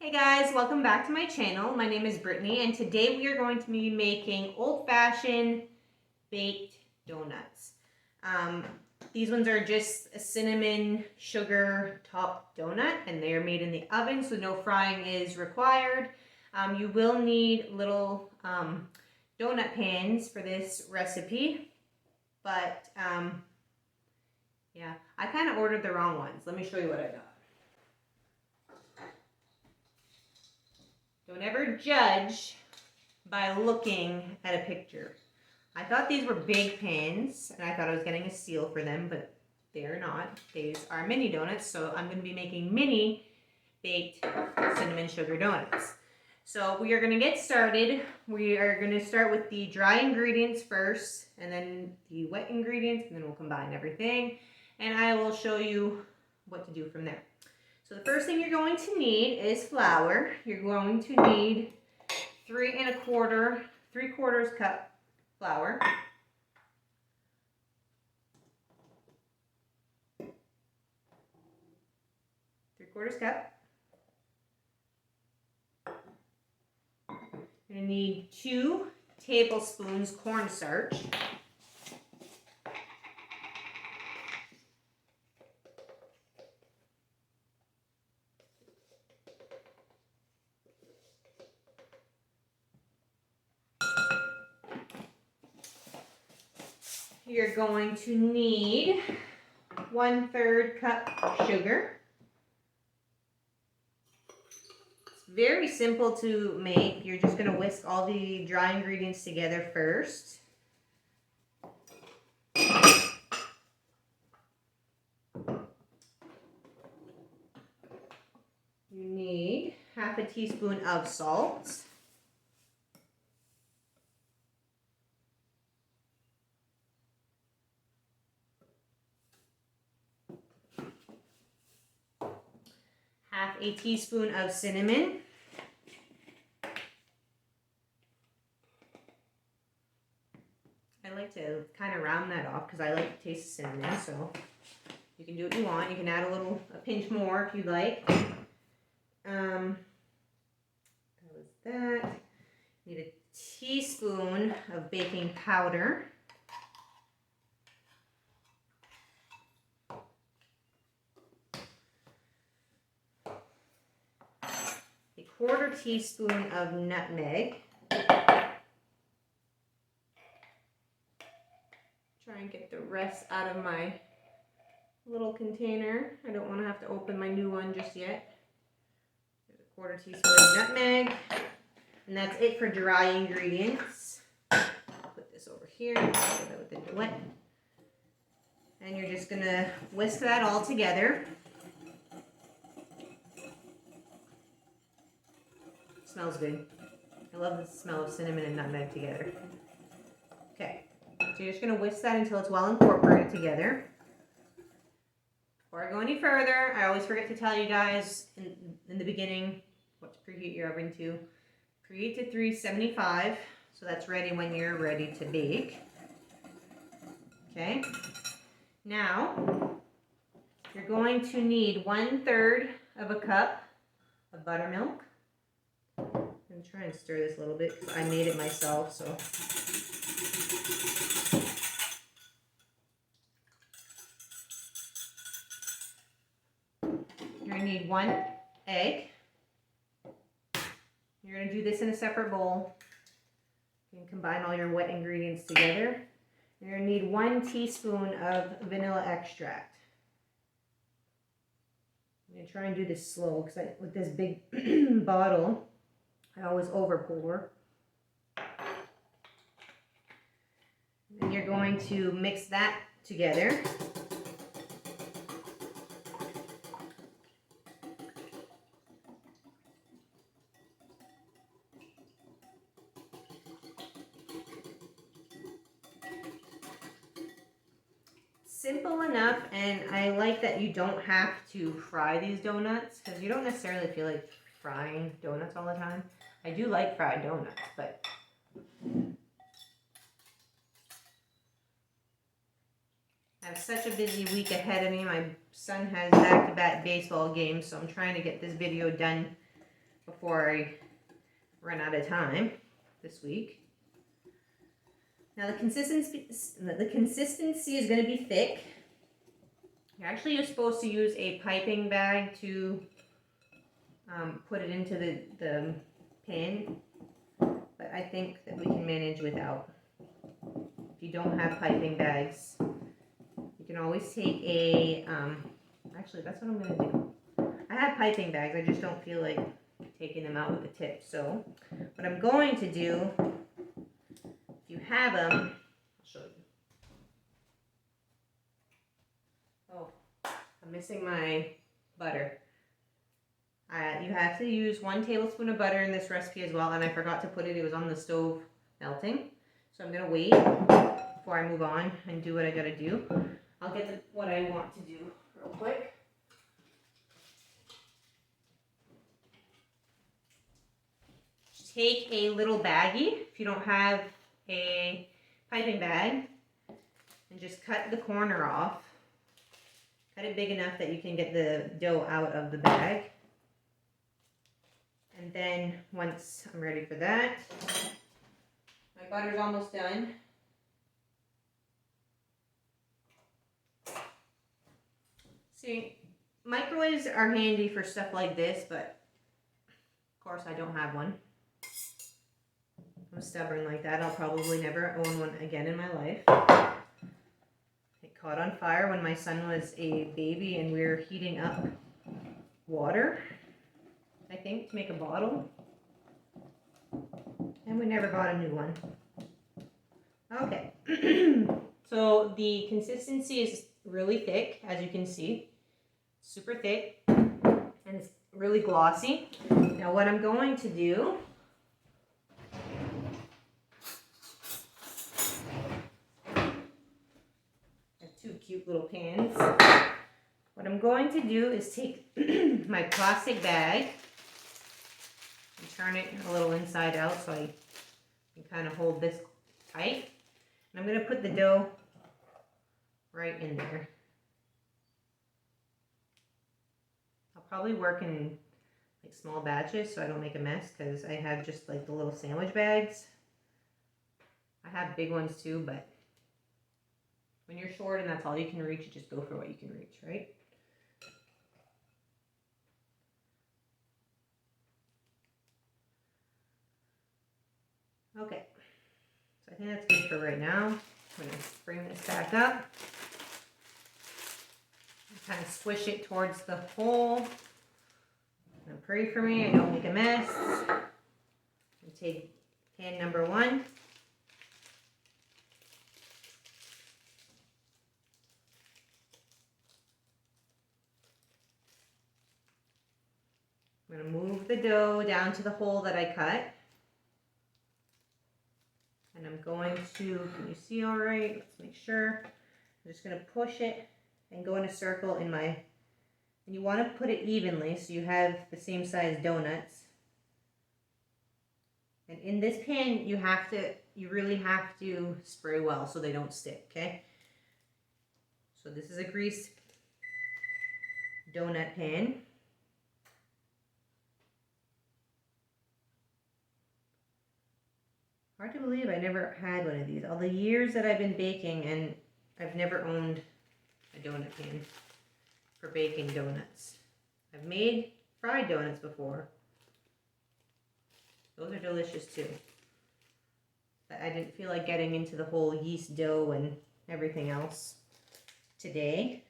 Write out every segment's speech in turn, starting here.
Hey guys, welcome back to my channel. My name is Brittany and today we are going to be making old-fashioned baked donuts. These ones are just a cinnamon sugar top donut and they are made in the oven, so no frying is required. You will need little donut pans for this recipe, but yeah, I kind of ordered the wrong ones. Let me show you what I got. Don't ever judge by looking at a picture. I thought these were big pans, and I thought I was getting a seal for them, but they're not. These are mini donuts, so I'm going to be making mini baked cinnamon sugar donuts. So we are going to get started. We are going to start with the dry ingredients first, and then the wet ingredients, and then we'll combine everything. And I will show you what to do from there. So the first thing you're going to need is flour. You're going to need 3 3/4 cup flour. Three-quarters cup. You're going to need 2 tablespoons cornstarch. You're going to need 1/3 cup sugar. It's very simple to make. You're just going to whisk all the dry ingredients together first. You need 1/2 teaspoon of salt. Half a teaspoon of cinnamon. I like to kind of round that off because I like the taste of cinnamon, so you can do what you want. You can add a pinch more if you'd like. That was that. You need a teaspoon of baking powder. A 1/4 teaspoon of nutmeg. Try and get the rest out of my little container. I don't want to have to open my new one just yet. There's a 1/4 teaspoon of nutmeg. And that's it for dry ingredients. Put this over here, put that with the wet. And you're just gonna whisk that all together. Smells good. I love the smell of cinnamon and nutmeg together. Okay, so you're just gonna whisk that until it's well incorporated together. Before I go any further, I always forget to tell you guys in the beginning what to preheat your oven to. Preheat to 375, so that's ready when you're ready to bake. Okay, now you're going to need 1/3 of a cup of buttermilk. I'm trying to stir this a little bit because I made it myself, so. You're going to need 1 egg. You're going to do this in a separate bowl. You can combine all your wet ingredients together. You're going to need 1 teaspoon of vanilla extract. I'm going to try and do this slow because with this big bottle, I always over pour. And you're going to mix that together. Simple enough, and I like that you don't have to fry these donuts because you don't necessarily feel like frying donuts all the time. I do like fried donuts, but I have such a busy week ahead of me. My son has back-to-back baseball games, so I'm trying to get this video done before I run out of time this week. Now the consistency is going to be thick. You're supposed to use a piping bag to put it into the pan, but I think that we can manage without. If you don't have piping bags, you can always take a, actually that's what I'm going to do. I have piping bags, I just don't feel like taking them out with the tip. So what I'm going to do, if you have them, I'll show you. Oh, I'm missing my butter. You have to use 1 tablespoon of butter in this recipe as well, and I forgot to put it, it was on the stove melting. So I'm going to wait before I move on and do what I got to do. I'll get what I want to do real quick. Take a little baggie, if you don't have a piping bag, and just cut the corner off. Cut it big enough that you can get the dough out of the bag. And then once I'm ready for that, my butter's almost done. See, microwaves are handy for stuff like this, but of course I don't have one. I'm stubborn like that. I'll probably never own one again in my life. It caught on fire when my son was a baby and we were heating up water, I think, to make a bottle. And we never bought a new one. Okay. So the consistency is really thick, as you can see. Super thick. And it's really glossy. Now what I'm going to do, cute little pans. What I'm going to do is take my plastic bag and turn it a little inside out so I can kind of hold this tight. And I'm going to put the dough right in there. I'll probably work in like small batches so I don't make a mess, because I have just like the little sandwich bags. I have big ones too, but when you're short and that's all you can reach, you just go for what you can reach, right? Okay, so I think that's good for right now. I'm going to bring this back up. Kind of squish it towards the hole. Now pray for me, I don't make a mess. And take pan number 1. I'm going to move the dough down to the hole that I cut. And I'm going to, can you see all right? Let's make sure. I'm just going to push it and go in a circle in my, and you want to put it evenly so you have the same size donuts. And in this pan, you really have to spray well so they don't stick, okay? So this is a greased donut pan. Hard to believe I never had one of these. All the years that I've been baking, and I've never owned a donut pan for baking donuts. I've made fried donuts before. Those are delicious too. But I didn't feel like getting into the whole yeast dough and everything else today.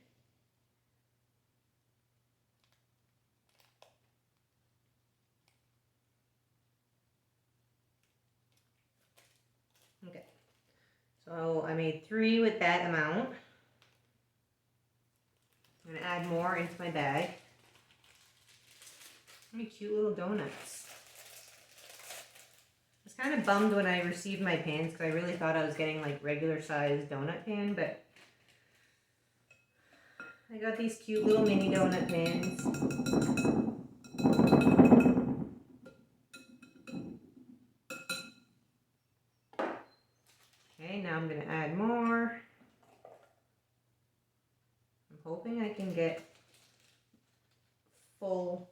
Okay, so I made 3 with that amount. I'm going to add more into my bag. How many cute little donuts. I was kind of bummed when I received my pans because I really thought I was getting like regular sized donut pan, but I got these cute little mini donut pans. Okay, now I'm going to add more. I'm hoping I can get full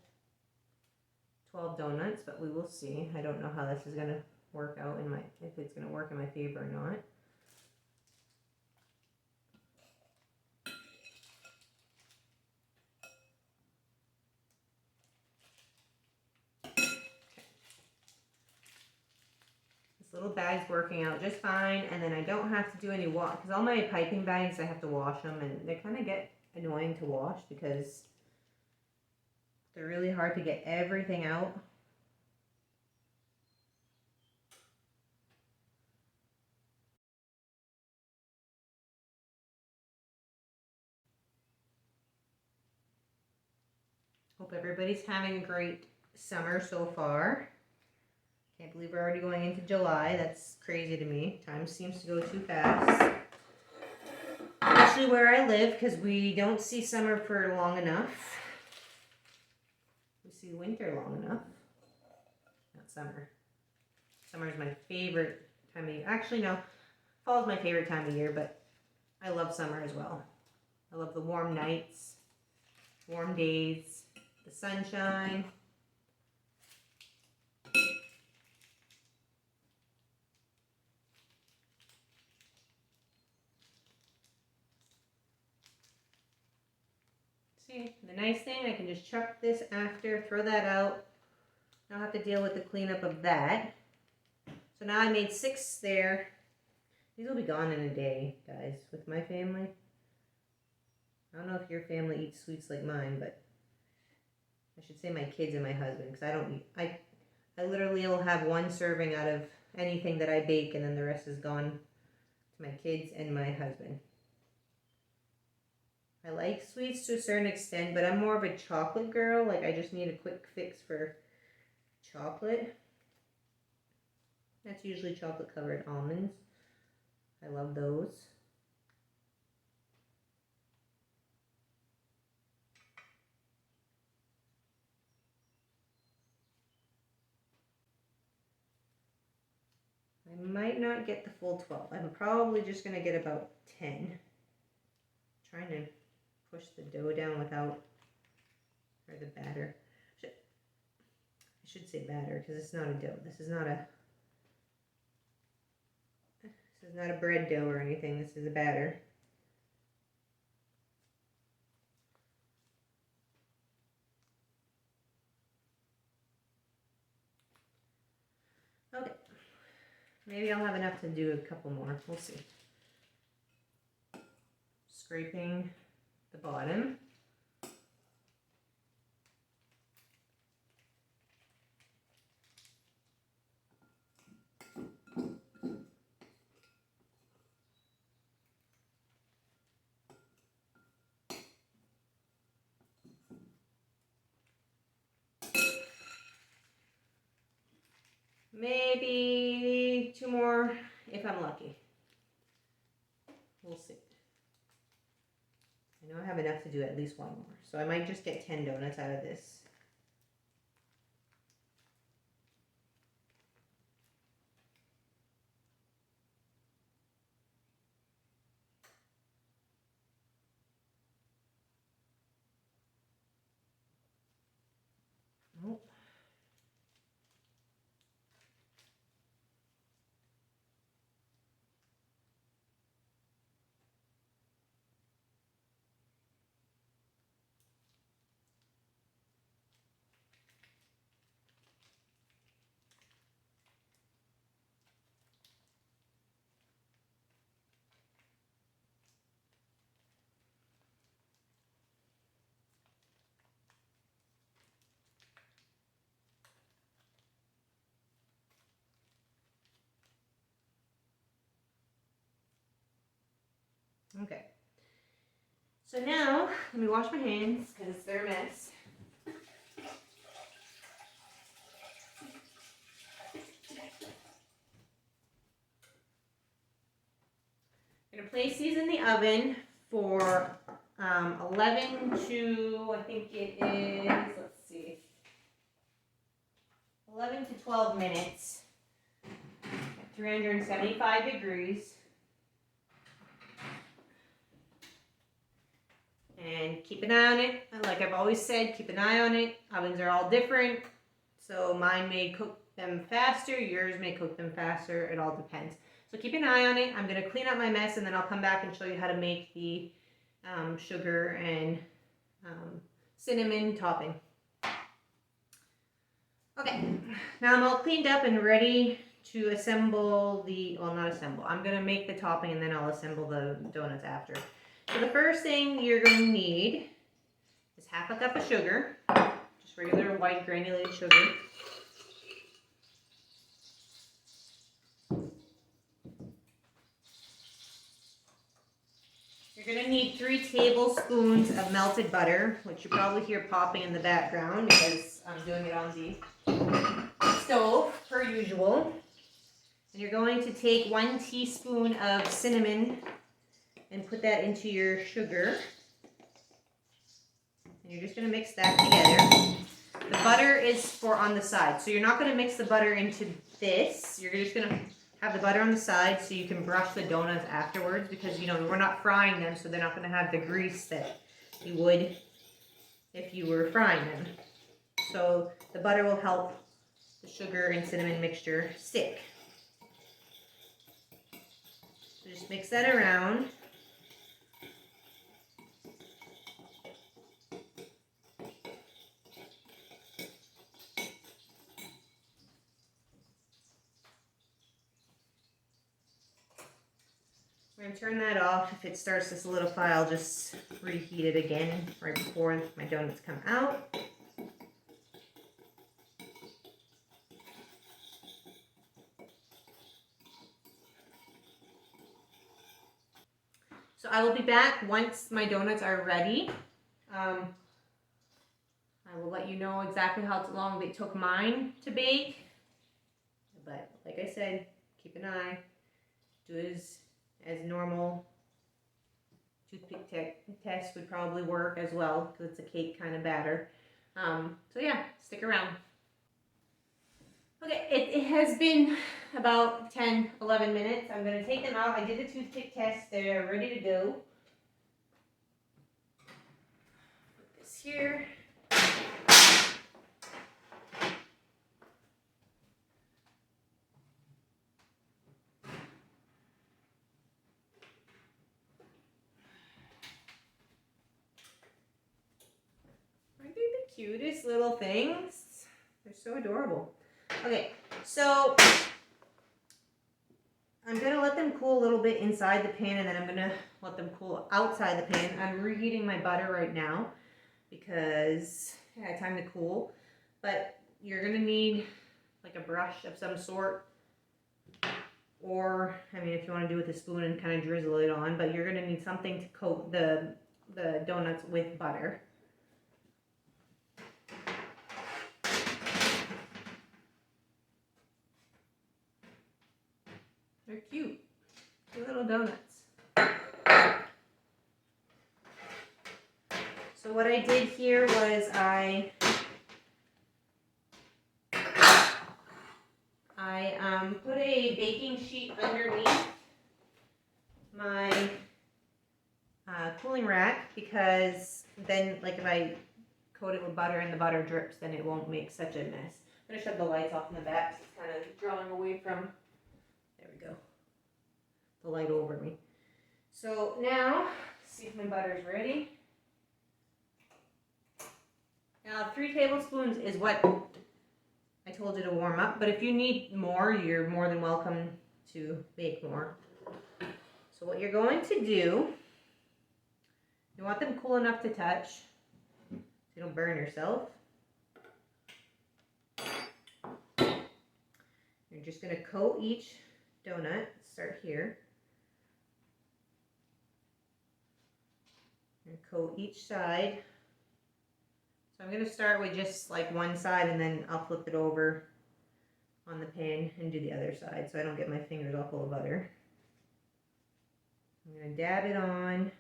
12 donuts, but we will see. I don't know how this is gonna work out if it's gonna work in my favor or not. Little bag's working out just fine, and then I don't have to do any wash, because all my piping bags I have to wash them, and they kind of get annoying to wash because they're really hard to get everything out. Hope everybody's having a great summer so far. Can't believe we're already going into July. That's crazy to me. Time seems to go too fast. Especially where I live, because we don't see summer for long enough. We see winter long enough. Not summer. Summer is my favorite time of year. Actually, no. Fall is my favorite time of year, but I love summer as well. I love the warm nights, warm days, the sunshine. See, the nice thing, I can just chuck this after, throw that out. I don't have to deal with the cleanup of that. So now I made 6 there. These will be gone in a day, guys, with my family. I don't know if your family eats sweets like mine, but I should say my kids and my husband, because I don't eat. I literally will have 1 serving out of anything that I bake, and then the rest is gone to my kids and my husband. I like sweets to a certain extent, but I'm more of a chocolate girl. Like, I just need a quick fix for chocolate. That's usually chocolate covered almonds. I love those. I might not get the full 12. I'm probably just going to get about 10. Trying to push the dough down without, or the batter. I should say batter, because it's not a dough. This is not a bread dough or anything. This is a batter. Okay. Maybe I'll have enough to do a couple more. We'll see. Scraping the bottom. Maybe 2 more if I'm lucky. We'll see. I know I have enough to do at least 1 more. So I might just get 10 donuts out of this. Nope. Okay. So now, let me wash my hands because they're a mess. I'm going to place these in the oven for 11 to, I think it is, let's see, 11 to 12 minutes at 375 degrees. And keep an eye on it. Like I've always said, keep an eye on it. Ovens are all different. So mine may cook them faster, yours may cook them faster, it all depends. So keep an eye on it. I'm gonna clean up my mess and then I'll come back and show you how to make the sugar and cinnamon topping. Okay, now I'm all cleaned up and ready to assemble the, well, not assemble, I'm gonna make the topping and then I'll assemble the donuts after. So the first thing you're gonna need is half a cup of sugar, just regular white granulated sugar. You're gonna need 3 tablespoons of melted butter, which you probably hear popping in the background because I'm doing it on the stove, per usual. And you're going to take 1 teaspoon of cinnamon and put that into your sugar. And you're just gonna mix that together. The butter is for on the side, so you're not gonna mix the butter into this. You're just gonna have the butter on the side so you can brush the donuts afterwards because, you know, we're not frying them, so they're not gonna have the grease that you would if you were frying them. So the butter will help the sugar and cinnamon mixture stick. So just mix that around. We're going to turn that off. If it starts to solidify, I'll just reheat it again right before my donuts come out. So I will be back once my donuts are ready. I will let you know exactly how long it took mine to bake. But like I said, keep an eye. Do as normal. Toothpick test would probably work as well because it's a cake kind of batter. So yeah, stick around. Okay, it has been about 10-11 minutes. I'm going to take them out. I did the toothpick test. They're ready to go. Put this here. Aren't they the cutest little things? They're so adorable. Okay, so I'm going to let them cool a little bit inside the pan and then I'm going to let them cool outside the pan. I'm reheating my butter right now because it had time to cool. But you're going to need like a brush of some sort. Or, I mean, if you want to do it with a spoon and kind of drizzle it on. But you're going to need something to coat the donuts with butter. They're cute. Cute little donuts. So what I did here was I put a baking sheet underneath my cooling rack because then, like, if I coat it with butter and the butter drips, then it won't make such a mess. I'm going to shut the lights off in the back. It's kind of drawing away from, there we go, the light over me. So now, see if my butter is ready. Now 3 tablespoons is what I told you to warm up, but if you need more, you're more than welcome to bake more. So what you're going to do, you want them cool enough to touch so you don't burn yourself. You're just going to coat each donut, start here, and coat each side. So I'm going to start with just like one side and then I'll flip it over on the pan and do the other side so I don't get my fingers all full of butter. I'm going to dab it on.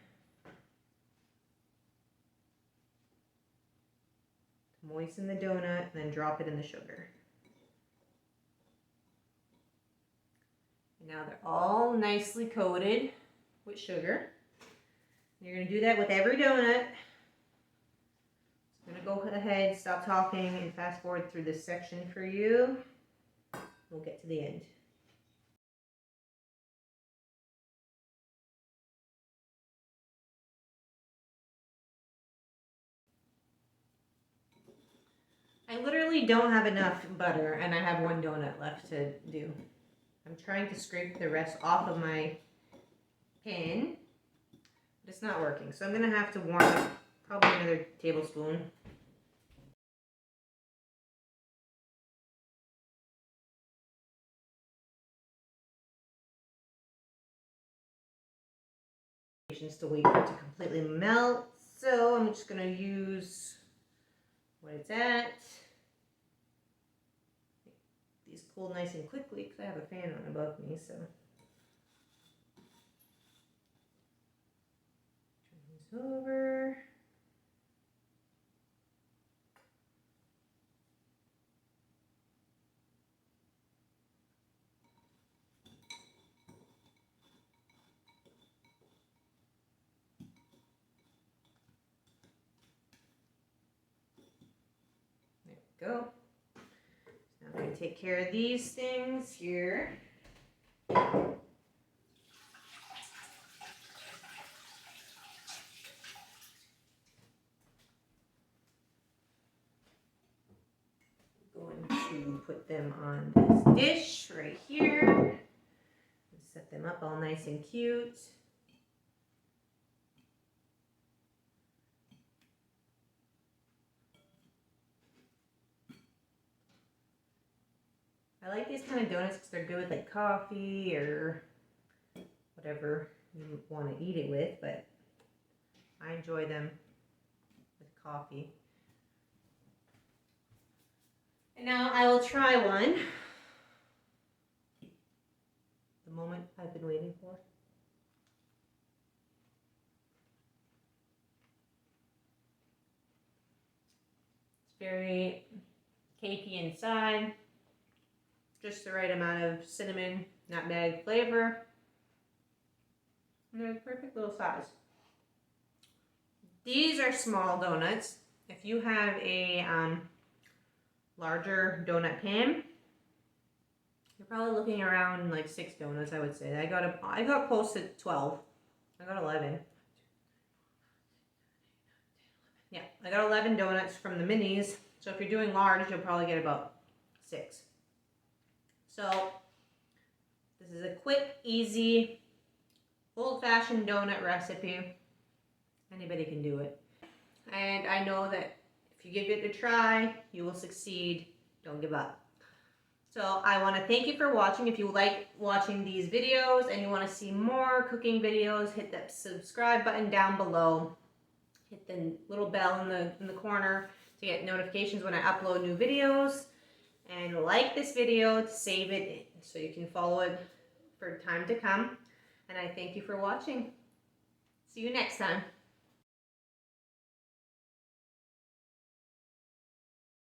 Moisten the donut and then drop it in the sugar. And now they're all nicely coated with sugar. And you're going to do that with every donut. I'm going go ahead, stop talking, and fast forward through this section for you. We'll get to the end. I literally don't have enough butter, and I have one donut left to do. I'm trying to scrape the rest off of my pan, but it's not working. So I'm going to have to warm up probably another tablespoon. To wait for it to completely melt. So I'm just going to use what it's at. These cool nice and quickly because I have a fan on above me, so. Turn this over. There we go. Now I'm going to take care of these things here. Going to put them on this dish right here. Set them up all nice and cute. I like these kind of donuts because they're good with like coffee or whatever you want to eat it with, but I enjoy them with coffee. And now I will try one. The moment I've been waiting for. It's very cakey inside. Just the right amount of cinnamon, nutmeg flavor. And they're the perfect little size. These are small donuts. If you have a larger donut pan, you're probably looking around like 6 donuts, I would say. I got close to 12. I got 11. Yeah, I got 11 donuts from the minis. So if you're doing large, you'll probably get about 6. So this is a quick, easy, old-fashioned donut recipe. Anybody can do it. And I know that if you give it a try, you will succeed. Don't give up. So I want to thank you for watching. If you like watching these videos and you want to see more cooking videos, hit that subscribe button down below. Hit the little bell in the corner to get notifications when I upload new videos. And like this video to save it so you can follow it for time to come. And I thank you for watching. See you next time.